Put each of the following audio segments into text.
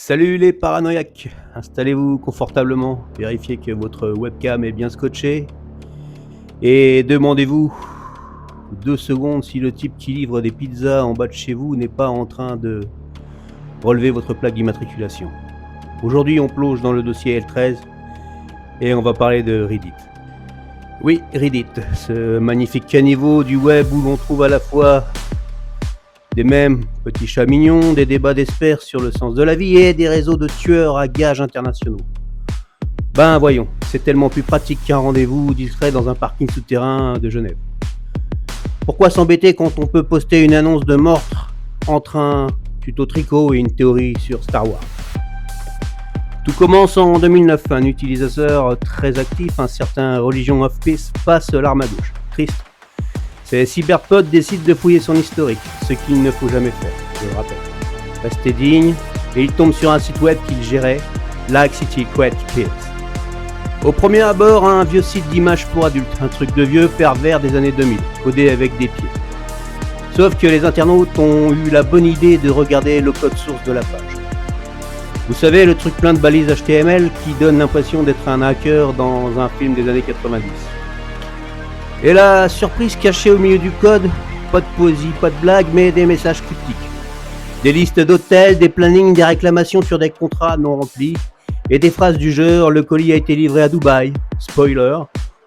Salut les paranoïaques, installez-vous confortablement, vérifiez que votre webcam est bien scotchée et demandez-vous 2 secondes si le type qui livre des pizzas en bas de chez vous n'est pas en train de relever votre plaque d'immatriculation. Aujourd'hui on plonge dans le dossier L13 et on va parler de Reddit. Oui, Reddit, ce magnifique caniveau du web où l'on trouve à la fois des mèmes, petits chats mignons, des débats d'experts sur le sens de la vie et des réseaux de tueurs à gages internationaux. Ben voyons, c'est tellement plus pratique qu'un rendez-vous discret dans un parking souterrain de Genève. Pourquoi s'embêter quand on peut poster une annonce de meurtre entre un tuto tricot et une théorie sur Star Wars? Tout commence en 2009, un utilisateur très actif, un certain Religion of Peace, passe l'arme à gauche. Triste. Ces cyberpods décident de fouiller son historique, ce qu'il ne faut jamais faire, je le rappelle. Rester digne, et il tombe sur un site web qu'il gérait, Laxity Quet Kids. Au premier abord, un vieux site d'images pour adultes, un truc de vieux pervers des années 2000, codé avec des pieds. Sauf que les internautes ont eu la bonne idée de regarder le code source de la page. Vous savez, le truc plein de balises HTML qui donne l'impression d'être un hacker dans un film des années 90. Et la surprise cachée au milieu du code, pas de poésie, pas de blague, mais des messages cryptiques. Des listes d'hôtels, des plannings, des réclamations sur des contrats non remplis, et des phrases du genre « le colis a été livré à Dubaï ». Spoiler,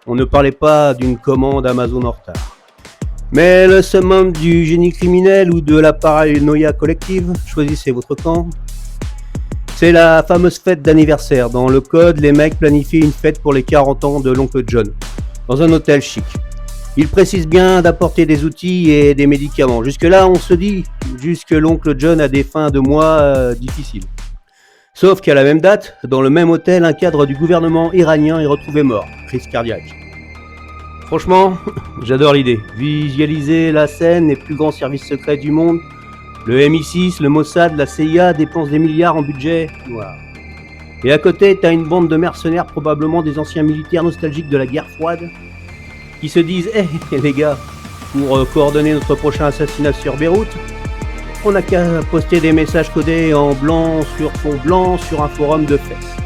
on ne parlait pas d'une commande Amazon en retard. Mais le summum du génie criminel ou de la paranoïa collective, choisissez votre camp. C'est la fameuse fête d'anniversaire. Dans le code, les mecs planifient une fête pour les 40 ans de l'oncle John, dans un hôtel chic. Il précise bien d'apporter des outils et des médicaments. Jusque-là, on se dit juste que l'oncle John a des fins de mois difficiles. Sauf qu'à la même date, dans le même hôtel, un cadre du gouvernement iranien est retrouvé mort, crise cardiaque. Franchement, j'adore l'idée. Visualiser la scène, les plus grands services secrets du monde, le MI6, le Mossad, la CIA dépensent des milliards en budget. Wow. Et à côté, t'as une bande de mercenaires, probablement des anciens militaires nostalgiques de la guerre froide, qui se disent « Hey les gars, pour coordonner notre prochain assassinat sur Beyrouth, on n'a qu'à poster des messages codés en blanc sur fond blanc sur un forum de fesses.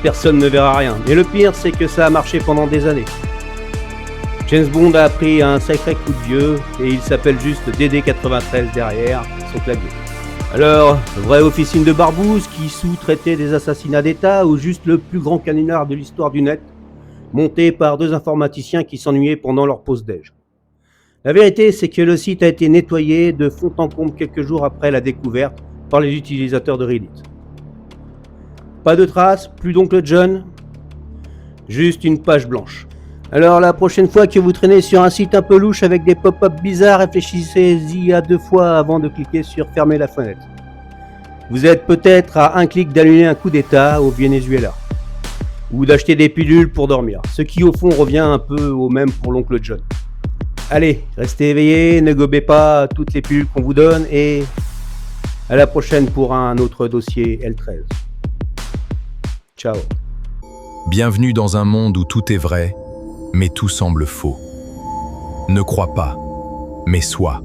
Personne ne verra rien. Et le pire, c'est que ça a marché pendant des années. James Bond a pris un sacré coup de vieux et il s'appelle juste DD93 derrière son clavier. Alors, vraie officine de barbouze qui sous-traitait des assassinats d'État ou juste le plus grand canular de l'histoire du net, monté par 2 informaticiens qui s'ennuyaient pendant leur pause déj. La vérité, c'est que le site a été nettoyé de fond en comble quelques jours après la découverte par les utilisateurs de Reddit. Pas de traces, plus d'oncle John, juste une page blanche. Alors la prochaine fois que vous traînez sur un site un peu louche avec des pop-up bizarres, réfléchissez-y à 2 fois avant de cliquer sur « Fermer la fenêtre ». Vous êtes peut-être à un clic d'annuler un coup d'État au Venezuela, ou d'acheter des pilules pour dormir, ce qui au fond revient un peu au même pour l'oncle John. Allez, restez éveillés, ne gobez pas toutes les pilules qu'on vous donne et à la prochaine pour un autre dossier L13. Ciao. Bienvenue dans un monde où tout est vrai, mais tout semble faux. Ne crois pas, mais sois.